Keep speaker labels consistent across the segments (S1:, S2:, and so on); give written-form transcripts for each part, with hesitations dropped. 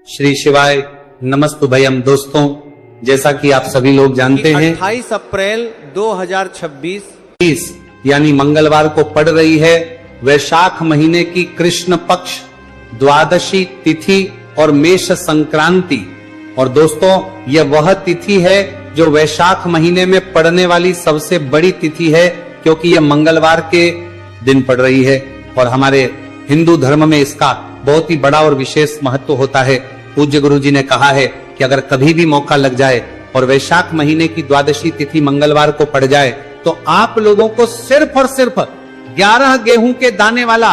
S1: श्री शिवाय नमस्तुभयम। दोस्तों, जैसा कि आप सभी लोग जानते हैं
S2: 28 अप्रैल 2026
S1: यानी मंगलवार को पड़ रही है वैशाख महीने की कृष्ण पक्ष द्वादशी तिथि और मेष संक्रांति। और दोस्तों, यह वह तिथि है जो वैशाख महीने में पड़ने वाली सबसे बड़ी तिथि है, क्योंकि यह मंगलवार के दिन पड़ रही है। और हमारे हिंदू धर्म में इसका बहुत ही बड़ा और विशेष महत्व होता है। पूज्य गुरु जी ने कहा है कि अगर कभी भी मौका लग जाए और वैशाख महीने की द्वादशी तिथि मंगलवार को पड़ जाए तो आप लोगों को सिर्फ और सिर्फ 11 गेहूं के दाने वाला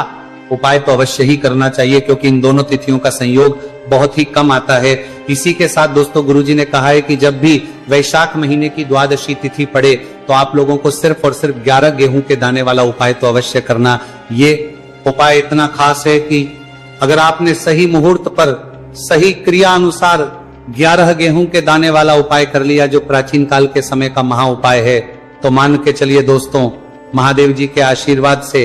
S1: उपाय तो अवश्य ही करना चाहिए, क्योंकि इन दोनों तिथियों का संयोग बहुत ही कम आता है। इसी के साथ दोस्तों, गुरुजी ने कहा है कि जब भी वैशाख महीने की द्वादशी तिथि पड़े तो आप लोगों को सिर्फ और सिर्फ 11 गेहूं के दाने वाला उपाय तो अवश्य करना। ये उपाय इतना खास है कि अगर आपने सही मुहूर्त पर सही क्रिया अनुसार 11 गेहूं के दाने वाला उपाय कर लिया, जो प्राचीन काल के समय का महा उपाय है, तो मान के चलिए दोस्तों, महादेव जी के आशीर्वाद से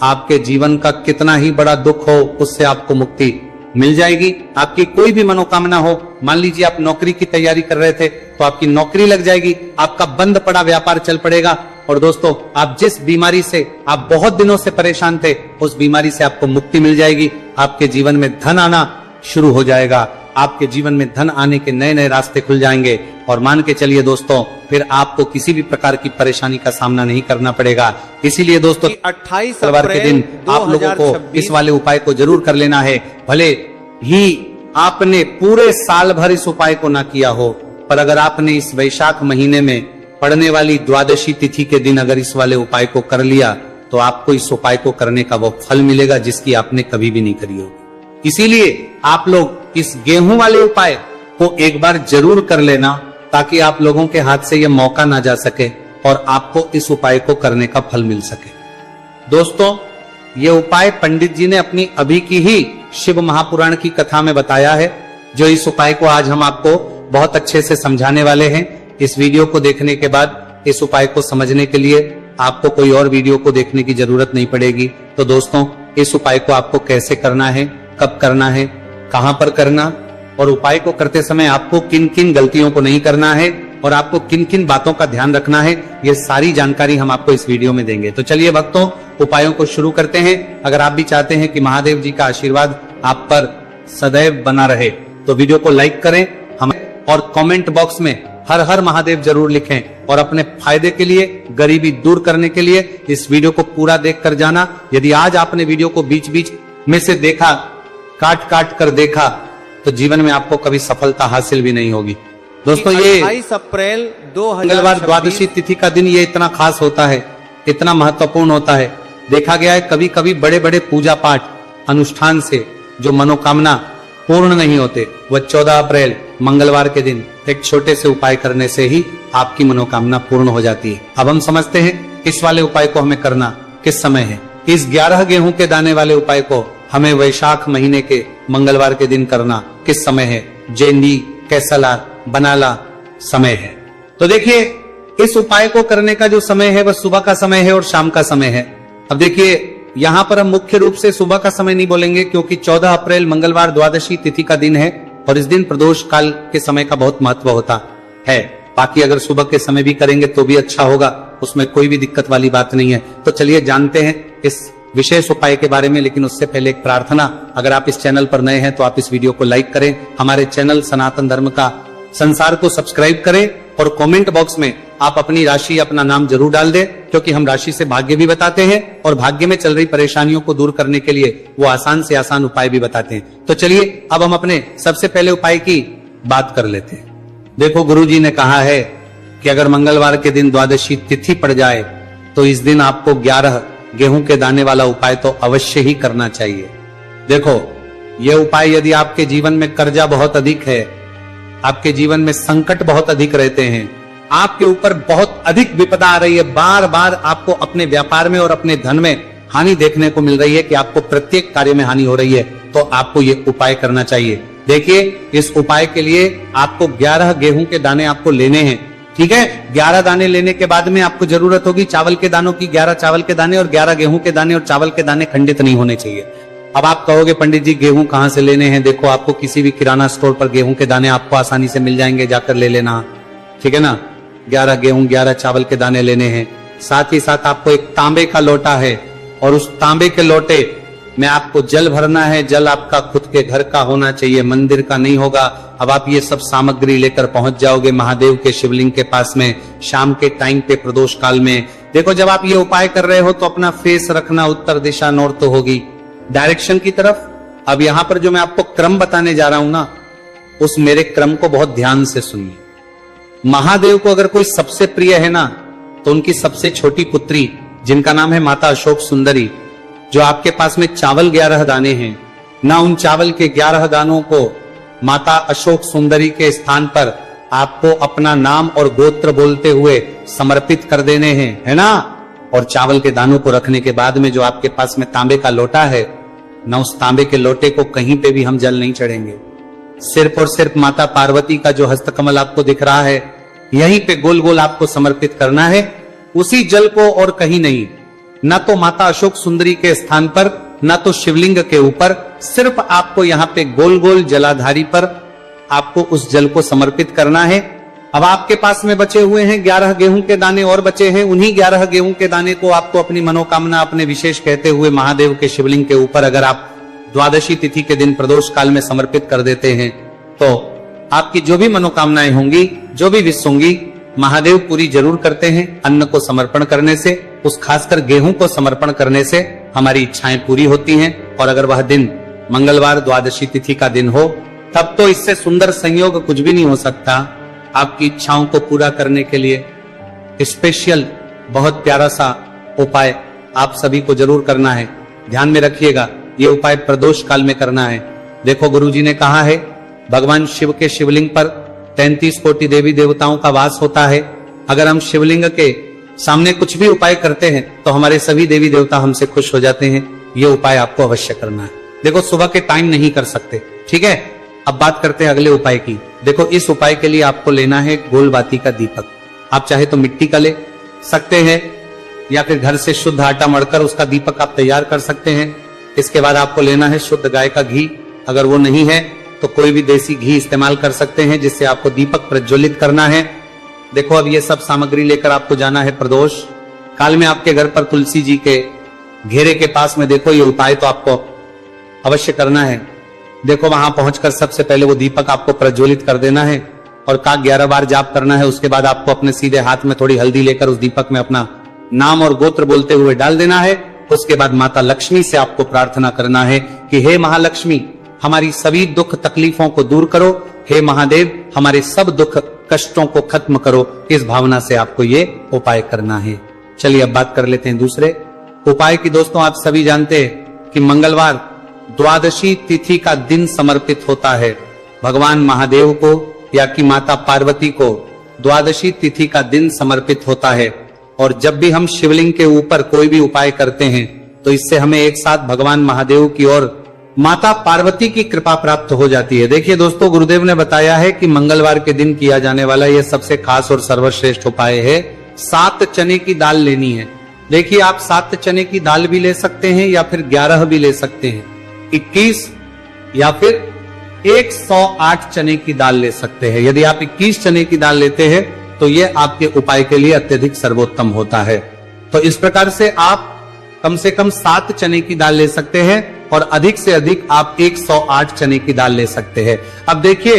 S1: आपके जीवन का कितना ही बड़ा दुख हो उससे आपको मुक्ति मिल जाएगी। आपकी कोई भी मनोकामना हो, मान लीजिए आप नौकरी की तैयारी कर रहे थे तो आपकी नौकरी लग जाएगी, आपका बंद पड़ा व्यापार चल पड़ेगा। और दोस्तों, आप जिस बीमारी से आप बहुत दिनों से परेशान थे, उस बीमारी से आपको मुक्ति मिल जाएगी। आपके जीवन में धन आना शुरू हो जाएगा, आपके जीवन में धन आने के नए नए रास्ते खुल जाएंगे। और मान के चलिए दोस्तों, फिर आपको किसी भी प्रकार की परेशानी का सामना नहीं करना पड़ेगा। इसीलिए दोस्तों,
S2: 28
S1: मंगलवार के दिन आप लोगों को इस वाले उपाय को जरूर कर लेना है। भले ही आपने पूरे साल भर इस उपाय को ना किया हो, पर अगर आपने इस वैशाख महीने में पड़ने वाली द्वादशी तिथि के दिन अगर इस वाले उपाय को कर लिया तो आपको इस उपाय को करने का वो फल मिलेगा जिसकी आपने कभी भी नहीं करी होगी। इसीलिए आप लोग इस गेहूं वाले उपाय को एक बार जरूर कर लेना, ताकि आप लोगों के हाथ से यह मौका ना जा सके और आपको इस उपाय को करने का फल मिल सके। दोस्तों, ये उपाय पंडित जी ने अपनी अभी की ही शिव महापुराण की कथा में बताया है, जो इस उपाय को आज हम आपको बहुत अच्छे से समझाने वाले हैं। इस वीडियो को देखने के बाद इस उपाय को समझने के लिए आपको कोई और वीडियो को देखने की जरूरत नहीं पड़ेगी। तो दोस्तों, इस उपाय को आपको कैसे करना है, कब करना है, कहां पर करना, और उपाय को करते समय आपको किन किन गलतियों को नहीं करना है और आपको किन किन बातों का ध्यान रखना है, ये सारी जानकारी हम आपको इस वीडियो में देंगे। तो चलिए भक्तों, उपायों को शुरू करते हैं। अगर आप भी चाहते हैं कि महादेव जी का आशीर्वाद आप पर सदैव बना रहे तो वीडियो को लाइक करें और कमेंट बॉक्स में हर हर महादेव जरूर लिखें। और अपने फायदे के लिए, गरीबी दूर करने के लिए इस वीडियो को पूरा देख कर जाना। यदि आज आपने वीडियो को बीच बीच में से देखा, काट काट कर देखा, तो जीवन में आपको कभी सफलता हासिल भी नहीं होगी। दोस्तों, ये
S2: 28 अप्रैल 2026
S1: मंगलवार द्वादशी तिथि का दिन ये इतना खास होता है, इतना महत्वपूर्ण होता है। देखा गया है कभी कभी बड़े बड़े पूजा पाठ अनुष्ठान से जो मनोकामना पूर्ण नहीं होते, वह 14 अप्रैल मंगलवार के दिन एक छोटे से उपाय करने से ही आपकी मनोकामना पूर्ण हो जाती है। अब हम समझते हैं इस वाले उपाय को हमें करना किस समय है। इस 11 गेहूं के दाने वाले उपाय को हमें वैशाख महीने के मंगलवार के दिन करना किस समय है। जेंडी, कैसला, बनाला समय है। तो देखिए, इस उपाय को करने का जो समय है वह सुबह का समय है और शाम का समय है। अब देखिए, यहाँ पर हम मुख्य रूप से सुबह का समय नहीं बोलेंगे, क्योंकि 14 अप्रैल मंगलवार द्वादशी तिथि का दिन है और इस दिन प्रदोष काल के समय का बहुत महत्व होता है। बाकी अगर सुबह के समय भी करेंगे तो भी अच्छा होगा, उसमें कोई भी दिक्कत वाली बात नहीं है। तो चलिए जानते हैं इस विशेष उपाय के बारे में। लेकिन उससे पहले एक प्रार्थना, अगर आप इस चैनल पर नए हैं तो आप इस वीडियो को लाइक करें, हमारे चैनल सनातन धर्म का संसार को सब्सक्राइब करें और कमेंट बॉक्स में आप अपनी राशि, अपना नाम जरूर डाल दें, क्योंकि हम राशि से भाग्य भी बताते हैं और भाग्य में चल रही परेशानियों को दूर करने के लिए वो आसान से आसान उपाय भी बताते हैं। तो चलिए अब हम अपने सबसे पहले उपाय की बात कर लेते हैं। देखो, गुरुजी ने कहा है कि अगर मंगलवार के दिन द्वादशी तिथि पड़ जाए तो इस दिन आपको 11 गेहूं के दाने वाला उपाय तो अवश्य ही करना चाहिए। देखो, यह उपाय यदि आपके जीवन में कर्जा बहुत अधिक है, आपके जीवन में संकट बहुत अधिक रहते हैं, आपके ऊपर बहुत अधिक विपदा आ रही है, बार बार आपको अपने व्यापार में और अपने धन में हानि देखने को मिल रही है कि आपको प्रत्येक कार्य में हानि हो रही है, तो आपको ये उपाय करना चाहिए। देखिए, इस उपाय के लिए आपको 11 गेहूं के दाने आपको लेने हैं। ठीक है, 11 दाने लेने के बाद में आपको जरूरत होगी चावल के दानों की। 11 चावल के दाने और 11 गेहूं के दाने और चावल के दाने खंडित नहीं होने चाहिए। अब आप कहोगे पंडित जी गेहूं कहां से लेने हैं? देखो आपको किसी भी किराना स्टोर पर गेहूं के दाने आपको आसानी से मिल जाएंगे, जाकर ले लेना, ठीक है ना। 11 गेहूं 11 चावल के दाने लेने हैं। साथ ही साथ आपको एक तांबे का लोटा है और उस तांबे के लोटे में आपको जल भरना है। जल आपका खुद के घर का होना चाहिए, मंदिर का नहीं होगा। अब आप ये सब सामग्री लेकर पहुंच जाओगे महादेव के शिवलिंग के पास में शाम के टाइम पे प्रदोष काल में। देखो जब आप ये उपाय कर रहे हो तो अपना फेस रखना उत्तर दिशा नॉर्थ होगी, डायरेक्शन की तरफ। अब यहां पर जो मैं आपको क्रम बताने जा रहा हूं ना, उस मेरे क्रम को बहुत ध्यान से सुनिए। महादेव को अगर कोई सबसे प्रिय है ना, तो उनकी सबसे छोटी पुत्री जिनका नाम है माता अशोक सुंदरी, जो आपके पास में चावल 11 दाने हैं ना, उन चावल के 11 दानों को माता अशोक सुंदरी के स्थान पर आपको अपना नाम और गोत्र बोलते हुए समर्पित कर देने हैं, है ना। और चावल के दानों को रखने के बाद में जो आपके पास में तांबे का लोटा है ना, उस तांबे के लोटे को कहीं पे भी हम जल नहीं चढ़ेंगे। सिर्फ और सिर्फ माता पार्वती का जो हस्तकमल आपको दिख रहा है, यहीं पे गोल गोल आपको समर्पित करना है, उसी जल को, और कहीं नहीं। न तो माता अशोक सुंदरी के स्थान पर, न तो शिवलिंग के ऊपर, सिर्फ आपको यहाँ पे गोल गोल जलाधारी पर आपको उस जल को समर्पित करना है। अब आपके पास में बचे हुए हैं 11 गेहूं के दाने और बचे हैं। उन्हीं 11 गेहूं के दाने को आपको अपनी मनोकामना, अपने विशेष कहते हुए महादेव के शिवलिंग के ऊपर अगर आप द्वादशी तिथि के दिन प्रदोष काल में समर्पित कर देते हैं, तो आपकी जो भी मनोकामनाएं होंगी, जो भी विश होंगी, महादेव पूरी जरूर करते हैं। अन्न को समर्पण करने से, उस खासकर गेहूं को समर्पण करने से हमारी इच्छाएं पूरी होती हैं। और अगर वह दिन मंगलवार द्वादशी तिथि का दिन हो, तब तो इससे सुंदर संयोग कुछ भी नहीं हो सकता। आपकी इच्छाओं को पूरा करने के लिए स्पेशल बहुत प्यारा सा उपाय आप सभी को जरूर करना है। ध्यान में रखिएगा, ये उपाय प्रदोष काल में करना है। देखो गुरुजी ने कहा है, भगवान शिव के शिवलिंग पर 33 कोटि देवी देवताओं का वास होता है। अगर हम शिवलिंग के सामने कुछ भी उपाय करते हैं तो हमारे सभी देवी देवता हमसे खुश हो जाते हैं। ये उपाय आपको अवश्य करना है। देखो सुबह के टाइम नहीं कर सकते, ठीक है। अब बात करते हैं अगले उपाय की। देखो इस उपाय के लिए आपको लेना है गोल बाती का दीपक। आप चाहे तो मिट्टी का ले सकते हैं या फिर घर से शुद्ध आटा मढ़कर उसका दीपक आप तैयार कर सकते हैं। इसके बाद आपको लेना है शुद्ध गाय का घी। अगर वो नहीं है तो कोई भी देसी घी इस्तेमाल कर सकते हैं, जिससे आपको दीपक प्रज्वलित करना है। देखो अब ये सब सामग्री लेकर आपको जाना है प्रदोष काल में आपके घर पर तुलसी जी के घेरे के पास में। देखो ये उपाय तो आपको अवश्य करना है। देखो वहां पहुंचकर सबसे पहले वो दीपक आपको प्रज्वलित कर देना है और का 11 बार जाप करना है। उसके बाद आपको अपने सीधे हाथ में थोड़ी हल्दी लेकर उस दीपक में अपना नाम और गोत्र बोलते हुए डाल देना है। उसके बाद माता लक्ष्मी से आपको प्रार्थना करना है कि हे महालक्ष्मी, हमारी सभी दुख तकलीफों को दूर करो। हे महादेव, हमारे सब दुख कष्टों को खत्म करो। इस भावना से आपको ये उपाय करना है। चलिए अब बात कर लेते हैं दूसरे उपाय की। दोस्तों आप सभी जानते हैं कि मंगलवार द्वादशी तिथि का दिन समर्पित होता है भगवान महादेव को, या कि माता पार्वती को द्वादशी तिथि का दिन समर्पित होता है। और जब भी हम शिवलिंग के ऊपर कोई भी उपाय करते हैं तो इससे हमें एक साथ भगवान महादेव की और माता पार्वती की कृपा प्राप्त हो जाती है। देखिए दोस्तों, गुरुदेव ने बताया है कि मंगलवार के दिन किया जाने वाला यह सबसे खास और सर्वश्रेष्ठ उपाय है। 7 चने की दाल लेनी है। देखिए आप 7 चने की दाल भी ले सकते हैं या फिर 11 भी ले सकते हैं, 21 या फिर 108 चने की दाल ले सकते हैं। यदि आप 21 चने की दाल लेते हैं तो यह आपके उपाय के लिए अत्यधिक सर्वोत्तम होता है। तो इस प्रकार से आप कम से कम 7 चने की दाल ले सकते हैं और अधिक से अधिक आप 108 चने की दाल ले सकते हैं। अब देखिए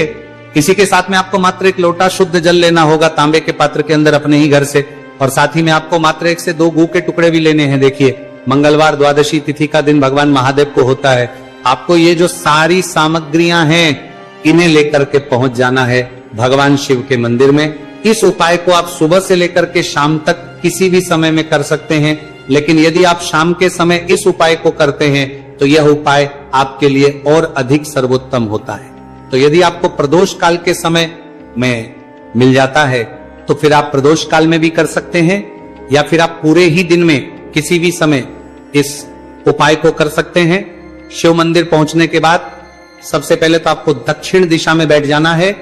S1: इसी के साथ में आपको मात्र 1 लोटा शुद्ध जल लेना होगा तांबे के पात्र के अंदर अपने ही घर से, और साथ ही में आपको मात्र 1 से 2 गू के टुकड़े भी लेने हैं। देखिए मंगलवार द्वादशी तिथि का दिन भगवान महादेव को होता है। आपको ये जो सारी सामग्रियां हैं इन्हें लेकर के पहुंच जाना है भगवान शिव के मंदिर में। इस उपाय को आप सुबह से लेकर के शाम तक किसी भी समय में कर सकते हैं, लेकिन यदि आप शाम के समय इस उपाय को करते हैं तो यह उपाय आपके लिए और अधिक सर्वोत्तम होता है। तो यदि आपको प्रदोष काल के समय में मिल जाता है तो फिर आप प्रदोष काल में भी कर सकते हैं, या फिर आप पूरे ही दिन में किसी भी समय इस उपाय को कर सकते हैं। शिव मंदिर पहुंचने के बाद सबसे पहले तो आपको दक्षिण दिशा में बैठ जाना है।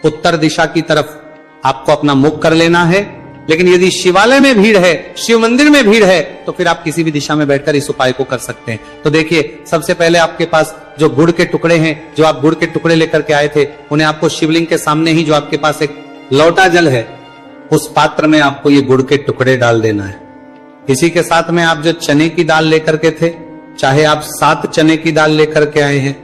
S1: उत्तर दिशा की तरफ आपको अपना मुख कर लेना है लेकिन यदि शिवालय में भीड़ है, शिव मंदिर में भीड़ है, तो फिर आप किसी भी दिशा में बैठकर इस उपाय को कर सकते हैं। तो देखिए, सबसे पहले आपके पास जो गुड़ के टुकड़े हैं, जो आप गुड़ के टुकड़े लेकर के आए थे, उन्हें आपको शिवलिंग के सामने ही जो आपके पास एक लोटा जल है, उस पात्र में आपको ये गुड़ के टुकड़े डाल देना है। इसी के साथ में आप जो चने की दाल लेकर के थे, चाहे आप 7 चने की दाल लेकर के आए हैं,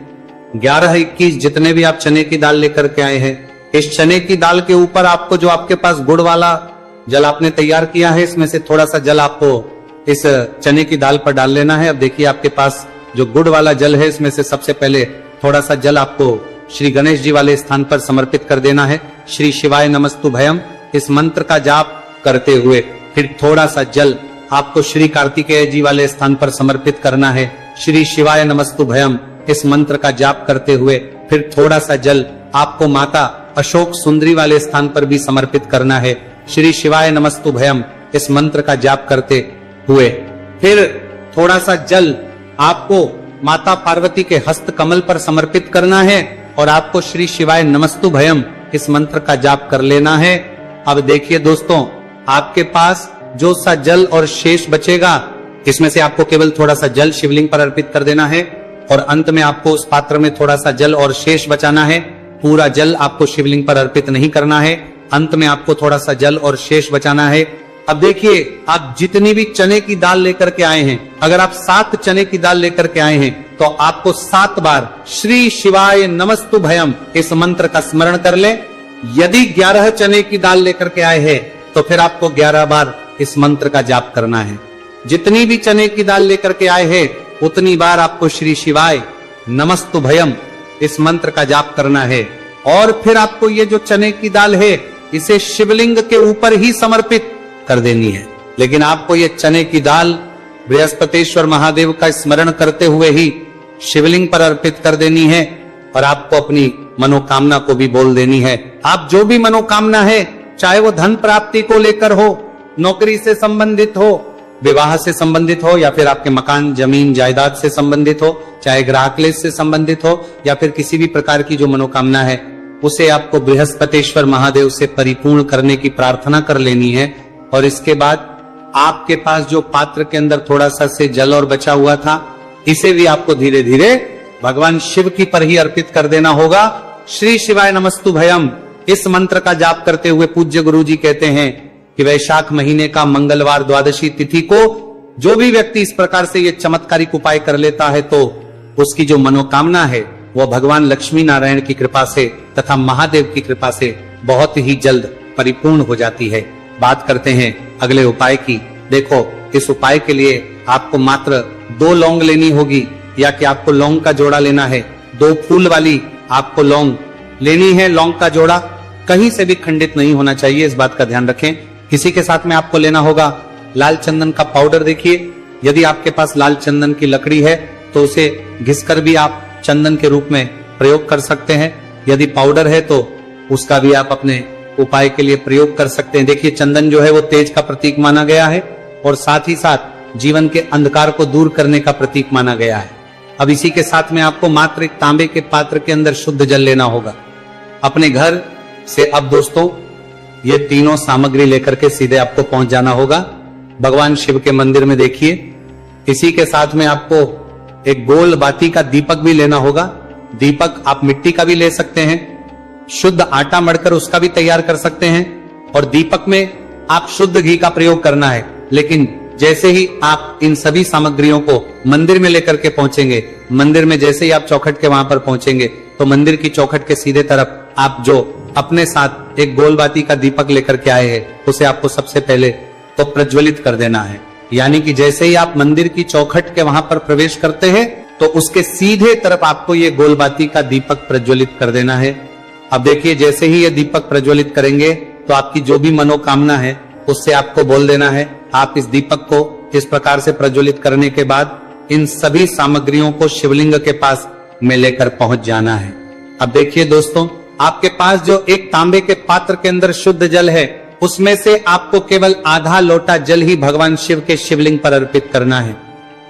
S1: 11, 21 जितने भी आप चने की दाल लेकर के आए हैं, इस चने की दाल के ऊपर आपको जो आपके पास गुड़ वाला जल आपने तैयार किया है, इसमें से थोड़ा सा जल आपको इस चने की दाल पर डाल लेना है। अब देखिए, आपके पास जो गुड़ वाला जल है, इसमें से सबसे पहले थोड़ा सा जल आपको श्री गणेश जी वाले स्थान पर समर्पित कर देना है। श्री शिवाय नमस्तु भयम इस मंत्र का जाप करते हुए फिर थोड़ा सा जल आपको श्री कार्तिकेय जी वाले स्थान पर समर्पित करना है। श्री शिवाय नमस्तु भयम इस मंत्र का जाप करते हुए फिर थोड़ा सा जल आपको माता अशोक सुंदरी वाले स्थान पर भी समर्पित करना है। श्री शिवाय नमस्तु भयम इस मंत्र का जाप करते हुए फिर थोड़ा सा जल आपको माता पार्वती के हस्त कमल पर समर्पित करना है और आपको श्री शिवाय नमस्तु भयम इस मंत्र का जाप कर लेना है। अब देखिए दोस्तों, आपके पास जो सा जल और शेष बचेगा, इसमें से आपको केवल थोड़ा सा जल शिवलिंग पर अर्पित कर देना है और अंत में आपको उस पात्र में थोड़ा सा जल और शेष बचाना है। पूरा जल आपको शिवलिंग पर अर्पित नहीं करना है, अंत में आपको थोड़ा सा जल और शेष बचाना है। अब देखिए, आप जितनी भी चने की दाल लेकर के आए हैं, अगर आप 7 चने की दाल लेकर के आए हैं, तो आपको 7 बार श्री शिवाय नमस्तु भयम इस मंत्र का स्मरण कर लें। यदि 11 चने की दाल लेकर के आए हैं, तो फिर आपको 11 बार इस मंत्र का जाप करना है। जितनी भी चने की दाल लेकर के आए हैं, उतनी बार आपको श्री शिवाय नमस्तु भयम इस मंत्र का जाप करना है। और फिर आपको ये जो चने की दाल है, इसे शिवलिंग के ऊपर ही समर्पित कर देनी है। लेकिन आपको ये चने की दाल बृहस्पतिश्वर महादेव का स्मरण करते हुए ही शिवलिंग पर अर्पित कर देनी है और आपको अपनी मनोकामना को भी बोल देनी है। आप जो भी मनोकामना है, चाहे वो धन प्राप्ति को लेकर हो, नौकरी से संबंधित हो, विवाह से संबंधित हो, या फिर आपके मकान जमीन जायदाद से संबंधित हो, चाहे ग्राहक क्लेश से संबंधित हो, या फिर किसी भी प्रकार की जो मनोकामना है, उसे आपको बृहस्पतिश्वर महादेव से परिपूर्ण करने की प्रार्थना कर लेनी है। और इसके बाद आपके पास जो पात्र के अंदर थोड़ा सा से जल और बचा हुआ था, इसे भी आपको धीरे धीरे भगवान शिव की पर ही अर्पित कर देना होगा। श्री शिवाय नमस्तु भयम इस मंत्र का जाप करते हुए पूज्य गुरु जी कहते हैं कि वैशाख महीने का मंगलवार द्वादशी तिथि को जो भी व्यक्ति इस प्रकार से ये चमत्कारिक उपाय कर लेता है, तो उसकी जो मनोकामना है वो भगवान लक्ष्मी नारायण की कृपा से तथा महादेव की कृपा से बहुत ही जल्द परिपूर्ण हो जाती है। बात करते हैं अगले उपाय की। देखो, इस उपाय के लिए आपको मात्र 2 लौंग लेनी होगी, या कि आपको लौंग का जोड़ा लेना है। 2 फूल वाली आपको लौंग लेनी है। लौंग का जोड़ा कहीं से भी खंडित नहीं होना चाहिए, इस बात का ध्यान रखें। इसी के साथ में आपको लेना होगा लाल चंदन का पाउडर। देखिए, यदि आपके पास लाल चंदन की लकड़ी है तो उसे घिसकर भी आप चंदन के रूप में प्रयोग कर सकते हैं। यदि पाउडर है तो उसका भी आप अपने उपाय के लिए प्रयोग कर सकते हैं। देखिए, चंदन जो है वो तेज का प्रतीक माना गया है और साथ ही साथ जीवन के अंधकार को दूर करने का प्रतीक माना गया है। अब इसी के साथ में आपको मात्र एक तांबे के पात्र के अंदर शुद्ध जल लेना होगा अपने घर से। अब दोस्तों, ये तीनों सामग्री लेकर के सीधे आपको पहुंच जाना होगा भगवान शिव के मंदिर में। देखिए, इसी के साथ में आपको एक गोल बाती का दीपक भी लेना होगा। दीपक आप मिट्टी का भी ले सकते हैं, शुद्ध आटा मढ़कर उसका भी तैयार कर सकते हैं, और दीपक में आप शुद्ध घी का प्रयोग करना है। लेकिन जैसे ही आप इन सभी सामग्रियों को मंदिर में लेकर के पहुंचेंगे, मंदिर में जैसे ही आप चौखट के वहां पर पहुंचेंगे, तो मंदिर की चौखट के सीधे तरफ आप जो अपने साथ एक गोलबाती का दीपक लेकर के आए हैं, उसे आपको सबसे पहले तो प्रज्वलित कर देना है। यानी कि जैसे ही आप मंदिर की चौखट के वहां पर प्रवेश करते हैं, तो उसके सीधे तरफ आपको ये गोलबाती का दीपक प्रज्वलित कर देना है। अब देखिए, जैसे ही ये दीपक प्रज्वलित करेंगे, तो आपकी जो भी मनोकामना है उससे आपको बोल देना है। आप इस दीपक को इस प्रकार से प्रज्वलित करने के बाद इन सभी सामग्रियों को शिवलिंग के पास में लेकर पहुंच जाना है। अब देखिए दोस्तों, आपके पास जो एक तांबे के पात्र के अंदर शुद्ध जल है, उसमें से आपको केवल आधा लोटा जल ही भगवान शिव के शिवलिंग पर अर्पित करना है।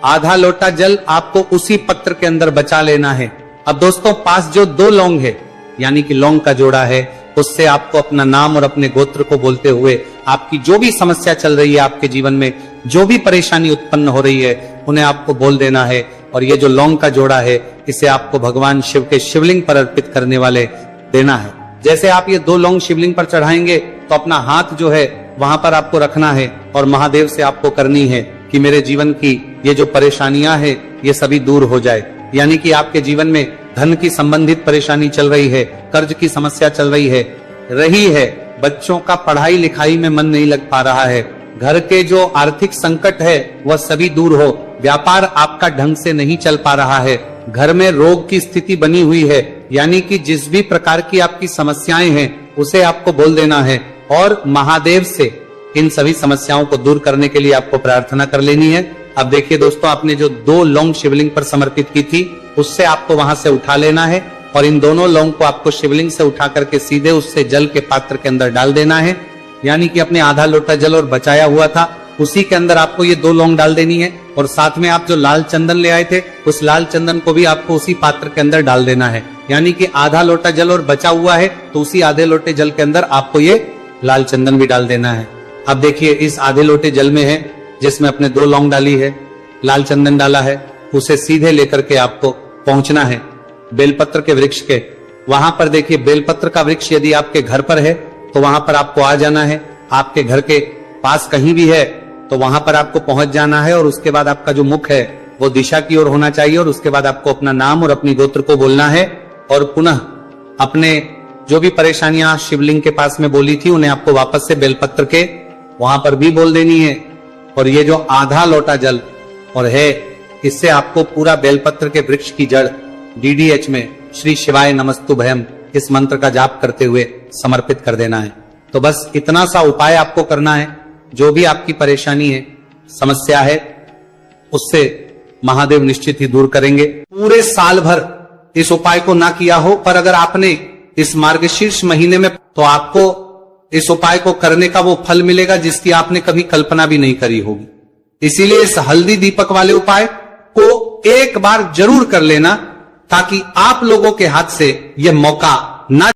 S1: आधा लोटा जल आपको उसी पत्र के अंदर बचा लेना है। अब दोस्तों, पास जो 2 लौंग है, यानी कि लौंग का जोड़ा है, उससे आपको अपना नाम और अपने गोत्र को बोलते हुए आपकी जो भी समस्या चल रही है आपके जीवन में, जो भी परेशानी उत्पन्न हो रही है, उन्हें आपको बोल देना है। और ये जो लौंग का जोड़ा है, इसे आपको भगवान शिव के शिवलिंग पर अर्पित करने वाले देना है। जैसे आप ये 2 लौंग शिवलिंग पर चढ़ाएंगे तो अपना हाथ जो है वहां पर आपको रखना है और महादेव से आपको करनी है कि मेरे जीवन की ये जो परेशानियां हैं ये सभी दूर हो जाए। यानी कि आपके जीवन में धन की संबंधित परेशानी चल रही है, कर्ज की समस्या चल रही है, बच्चों का पढ़ाई लिखाई में मन नहीं लग पा रहा है, घर के जो आर्थिक संकट है वह सभी दूर हो, व्यापार आपका ढंग से नहीं चल पा रहा है, घर में रोग की स्थिति बनी हुई है, यानी कि जिस भी प्रकार की आपकी समस्याएं हैं उसे आपको बोल देना है और महादेव से इन सभी समस्याओं को दूर करने के लिए आपको प्रार्थना कर लेनी है। अब देखिए दोस्तों, आपने जो 2 लौंग शिवलिंग पर समर्पित की थी उससे आपको वहां से उठा लेना है और इन दोनों लौंग को आपको शिवलिंग से उठा करके सीधे उससे जल के पात्र के अंदर डाल देना है। यानी कि अपने आधा लोटा जल और बचाया हुआ था उसी के अंदर आपको ये 2 लौंग डाल देनी है और साथ में आप जो लाल चंदन ले आए थे उस लाल चंदन को भी आपको उसी पात्र के अंदर डाल देना है। यानी कि आधा लोटा जल और बचा हुआ है तो उसी आधे लोटे जल के अंदर आपको ये लाल चंदन भी डाल देना है। अब देखिए, इस आधे लोटे जल में है जिसमें अपने 2 लौंग डाली है, लाल चंदन डाला है, उसे सीधे लेकर के आपको पहुंचना है बेलपत्र के वृक्ष के। वहां पर देखिए, बेलपत्र का वृक्ष यदि आपके घर पर है तो वहां पर आपको आ जाना है। आपके घर के पास कहीं भी है तो वहां पर आपको पहुंच जाना है और उसके बाद आपका जो मुख है वो दिशा की ओर होना चाहिए और उसके बाद आपको अपना नाम और अपनी गोत्र को बोलना है और पुनः अपने जो भी परेशानियां शिवलिंग के पास में बोली थी उन्हें आपको वापस से बेलपत्र के वहां पर भी बोल देनी है। और ये जो आधा लोटा जल और है, इससे आपको पूरा बेलपत्र के वृक्ष की जड़ DDH में श्री शिवाय नमस्तुभयम इस मंत्र का जाप करते हुए समर्पित कर देना है। तो बस इतना सा उपाय आपको करना है। जो भी आपकी परेशानी है, समस्या है, उससे महादेव निश्चित ही दूर करेंगे। पूरे साल भर इस उपाय को ना किया हो, पर अगर आपने इस मार्गशीर्ष महीने में, तो आपको इस उपाय को करने का वो फल मिलेगा जिसकी आपने कभी कल्पना भी नहीं करी होगी। इसीलिए इस हल्दी दीपक वाले उपाय को एक बार जरूर कर लेना ताकि आप लोगों के हाथ से यह मौका ना